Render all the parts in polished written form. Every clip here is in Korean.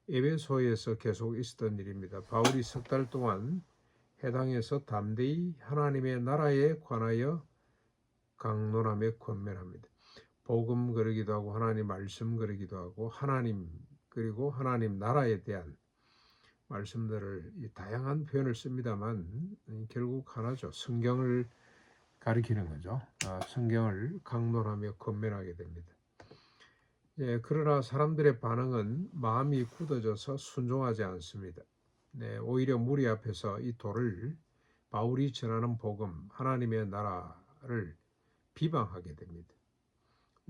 에베소에서 계속 있었던 일입니다. 바울이 석 달 동안 해당에서 담대히 하나님의 나라에 관하여 강론하며 권면합니다. 복음 그러기도 하고 하나님 말씀 그러기도 하고 하나님 그리고 하나님 나라에 대한 말씀들을 다양한 표현을 씁니다만 결국 하나죠. 성경을 가리키는 거죠. 성경을 강론하며 권면하게 됩니다. 그러나 사람들의 반응은 마음이 굳어져서 순종하지 않습니다. 오히려 무리 앞에서 이 돌을 바울이 전하는 복음, 하나님의 나라를 비방하게 됩니다.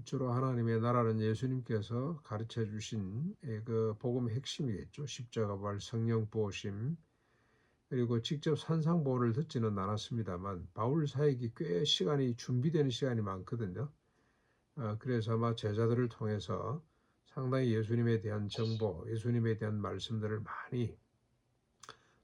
주로 하나님의 나라는 예수님께서 가르쳐 주신 그 복음의 핵심이겠죠. 십자가 부활, 성령 부어심, 그리고 직접 산상보호를 듣지는 않았습니다만 바울 사역이 꽤 시간이 준비되는 시간이 많거든요. 그래서 아마 제자들을 통해서 상당히 예수님에 대한 정보, 예수님에 대한 말씀들을 많이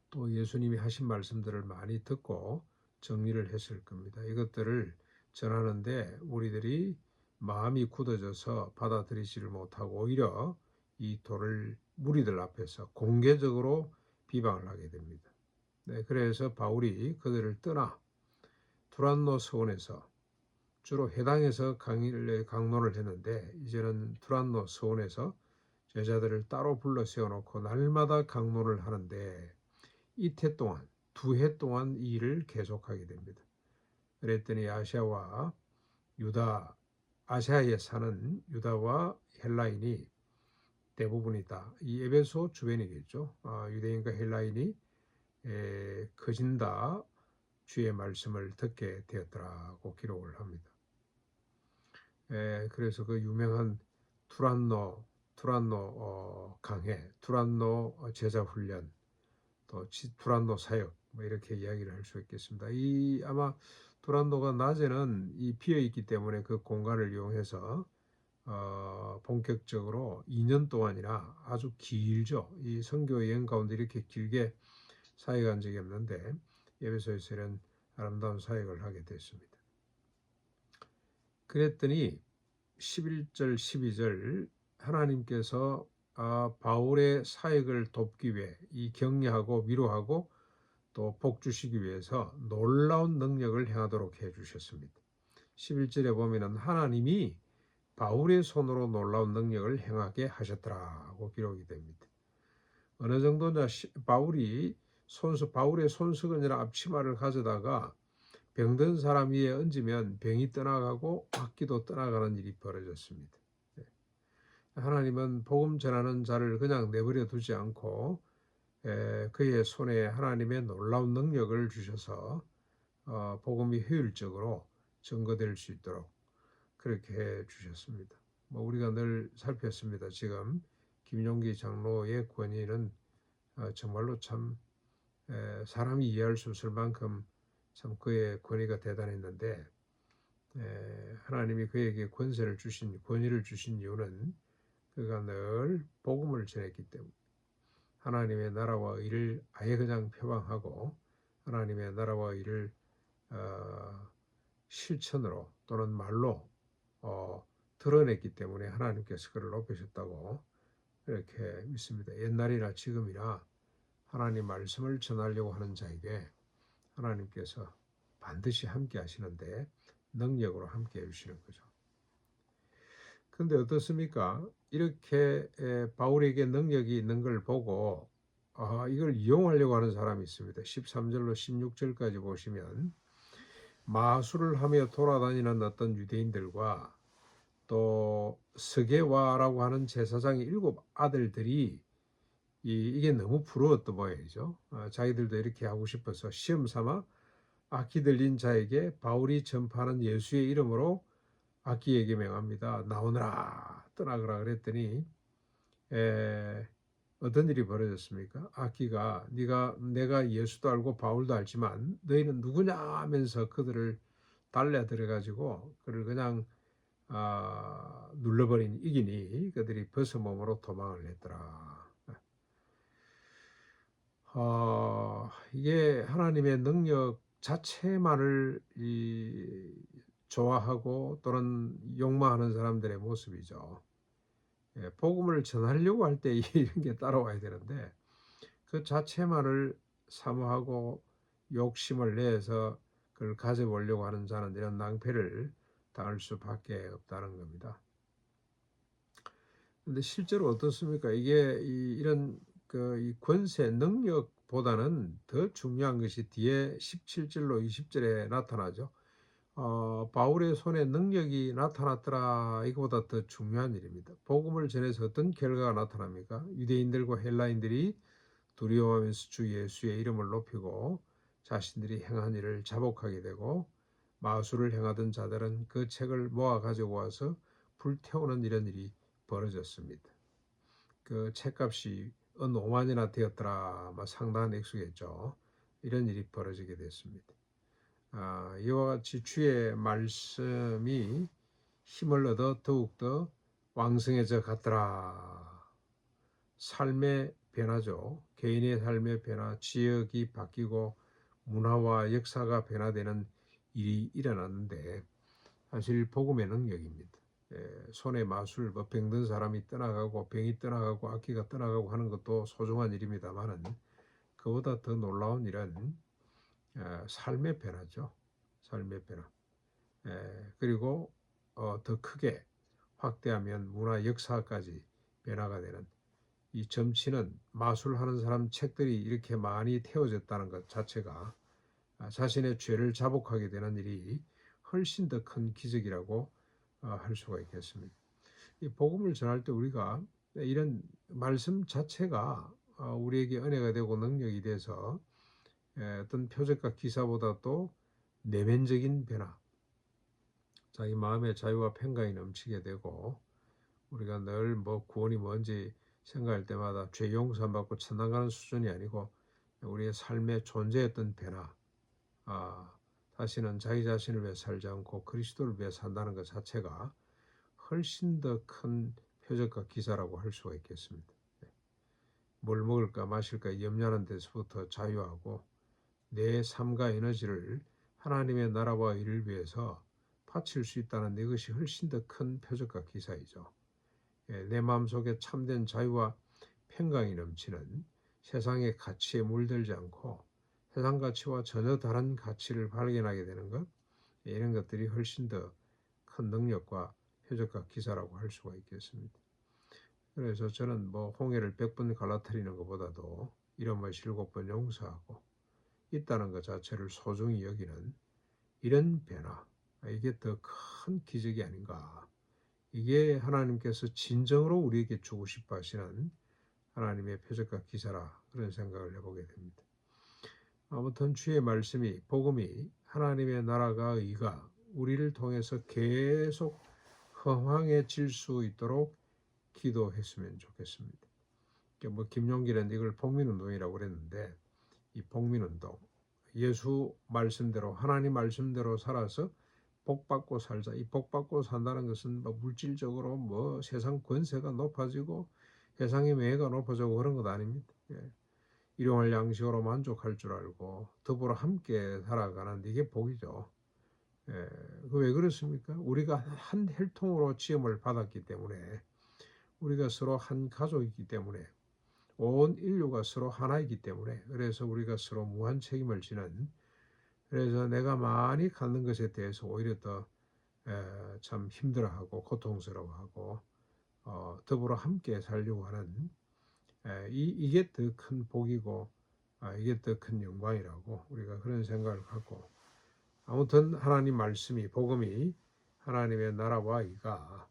또 예수님이 하신 말씀들을 많이 듣고 정리를 했을 겁니다. 이것들을 전하는데 우리들이 마음이 굳어져서 받아들이지를 못하고 오히려 이 돌을 무리들 앞에서 공개적으로 비방을 하게 됩니다. 그래서 바울이 그들을 떠나 두란노 서원에서 주로 해당에서 강론을 했는데 이제는 두란노 서원에서 제자들을 따로 불러 세워놓고 날마다 강론을 하는데 이태 동안, 2해 동안 이 일을 계속하게 됩니다. 그랬더니 아시아에 사는 유다와 헬라인이 대부분이다. 이 에베소 주변이겠죠. 유대인과 헬라인이 커진다 주의 말씀을 듣게 되었더라고 기록을 합니다. 그래서 그 유명한 두란노 강해, 두란노 제자 훈련, 또 두란노 사역 뭐 이렇게 이야기를 할 수 있겠습니다. 아마 두란노가 낮에는 비어 있기 때문에 그 공간을 이용해서 본격적으로 2년 동안이나 아주 길죠. 이 선교 여행 가운데 이렇게 길게 사역한 적이 없는데 에베소에서는 아름다운 사역을 하게 됐습니다. 그랬더니 11절 12절 하나님께서 바울의 사역을 돕기 위해 이 격려하고 위로하고 또 복 주시기 위해서 놀라운 능력을 행하도록 해주셨습니다. 11절에 보면은 하나님이 바울의 손으로 놀라운 능력을 행하게 하셨더라고 기록이 됩니다. 어느 정도냐 바울의 손수건이나 앞치마를 가져다가 병든 사람 위에 얹으면 병이 떠나가고 악기도 떠나가는 일이 벌어졌습니다. 하나님은 복음 전하는 자를 그냥 내버려 두지 않고 그의 손에 하나님의 놀라운 능력을 주셔서 복음이 효율적으로 증거될 수 있도록 그렇게 해 주셨습니다. 우리가 늘 살폈습니다. 지금 김용기 장로의 권위는 정말로 참 사람이 이해할 수 없을 만큼 참 그의 권위가 대단했는데 하나님이 그에게 권위를 주신 이유는 그가 늘 복음을 전했기 때문에 하나님의 나라와 의를 아예 그냥 표방하고 하나님의 나라와 의를 실천으로 또는 말로 드러냈기 때문에 하나님께서 그를 높이셨다고 이렇게 믿습니다. 옛날이나 지금이나 하나님 말씀을 전하려고 하는 자에게 하나님께서 반드시 함께 하시는데 능력으로 함께 해주시는 거죠. 그런데 어떻습니까? 이렇게 바울에게 능력이 있는 걸 보고 이걸 이용하려고 하는 사람이 있습니다. 13절로 16절까지 보시면 마술을 하며 돌아다니는 어떤 유대인들과 또 스게와라고 하는 제사장의 7 아들들이 이게 너무 부러웠던 모양이죠. 자기들도 이렇게 하고 싶어서 시험 삼아 악기 들린 자에게 바울이 전파하는 예수의 이름으로 악기에게 명합니다. 나오너라 떠나거라 그랬더니 어떤 일이 벌어졌습니까? 악기가 내가 예수도 알고 바울도 알지만 너희는 누구냐 하면서 그들을 달래들어 가지고 그를 그냥 눌러버린 이기니 그들이 벗어몸으로 도망을 했더라. 이게 하나님의 능력 자체만을 좋아하고 또는 욕망하는 사람들의 모습이죠. 복음을 전하려고 할 때 이런 게 따라와야 되는데 그 자체만을 사모하고 욕심을 내서 그걸 가져보려고 하는 자는 이런 낭패를 당할 수밖에 없다는 겁니다. 근데 실제로 어떻습니까? 이게 이런 이 권세 능력보다는 더 중요한 것이 뒤에 17절로 20절에 나타나죠. 바울의 손에 능력이 나타났더라. 이거보다 더 중요한 일입니다. 복음을 전해서 어떤 결과가 나타납니까? 유대인들과 헬라인들이 두려워하면서 주 예수의 이름을 높이고 자신들이 행한 일을 자복하게 되고 마술을 행하던 자들은 그 책을 모아 가지고 와서 불태우는 이런 일이 벌어졌습니다. 그 책값이 은 5만이나 되었더라. 상당한 액수겠죠. 이런 일이 벌어지게 됐습니다. 이와 같이 주의 말씀이 힘을 얻어 더욱더 왕성해져 갔더라. 삶의 변화죠. 개인의 삶의 변화, 지역이 바뀌고 문화와 역사가 변화되는 일이 일어났는데 사실 복음의 능력입니다. 손에 마술, 병든 사람이 떠나가고 병이 떠나가고 악기가 떠나가고 하는 것도 소중한 일입니다만은 그보다 더 놀라운 일은 삶의 변화죠. 삶의 변화. 그리고 더 크게 확대하면 문화 역사까지 변화가 되는 이 점치는 마술하는 사람 책들이 이렇게 많이 태워졌다는 것 자체가 자신의 죄를 자복하게 되는 일이 훨씬 더 큰 기적이라고 할 수가 있겠습니다. 이 복음을 전할 때 우리가 이런 말씀 자체가 우리에게 은혜가 되고 능력이 돼서 어떤 표적과 기사보다도 내면적인 변화, 자기 마음의 자유와 평강이 넘치게 되고 우리가 늘 구원이 뭔지 생각할 때마다 죄 용서 받고 천당 가는 수준이 아니고 우리의 삶의 존재했던 변화, 다시는 자기 자신을 위해 살지 않고 그리스도를 위해 산다는 것 자체가 훨씬 더 큰 표적과 기사라고 할 수가 있겠습니다. 뭘 먹을까 마실까 염려하는 데서부터 자유하고 내 삶과 에너지를 하나님의 나라와 일을 위해서 바칠 수 있다는 이것이 훨씬 더 큰 표적과 기사이죠. 내 마음속에 참된 자유와 평강이 넘치는 세상의 가치에 물들지 않고 세상 가치와 전혀 다른 가치를 발견하게 되는 것, 이런 것들이 훨씬 더 큰 능력과 표적과 기사라고 할 수가 있겠습니다. 그래서 저는 홍해를 100번 갈라뜨리는 것보다도 이름을 7번 용서하고 있다는 것 자체를 소중히 여기는 이런 변화, 이게 더 큰 기적이 아닌가. 이게 하나님께서 진정으로 우리에게 주고 싶어 하시는 하나님의 표적과 기사라, 그런 생각을 해보게 됩니다. 아무튼 주의 말씀이, 복음이, 하나님의 나라가 의가 우리를 통해서 계속 흥황해질 수 있도록 기도했으면 좋겠습니다. 김용길은 이걸 복민운동이라고 그랬는데, 이 복민운동, 예수 말씀대로, 하나님 말씀대로 살아서 복받고 살자. 이 복받고 산다는 것은 물질적으로 세상 권세가 높아지고 세상의 명예가 높아지고 그런 것 아닙니다. 일용할 양식으로 만족할 줄 알고 더불어 함께 살아가는 이게 복이죠. 왜 그렇습니까? 우리가 한 혈통으로 지음을 받았기 때문에, 우리가 서로 한 가족이기 때문에, 온 인류가 서로 하나이기 때문에, 그래서 우리가 서로 무한 책임을 지는, 그래서 내가 많이 갖는 것에 대해서 오히려 더 참 힘들어하고 고통스러워하고 더불어 함께 살려고 하는, 이게 더 큰 복이고 이게 더 큰 영광이라고 우리가 그런 생각을 갖고, 아무튼 하나님 말씀이, 복음이, 하나님의 나라와 이가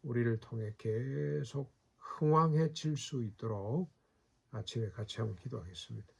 우리를 통해 계속 흥왕해질 수 있도록 아침에 같이 한번 기도하겠습니다.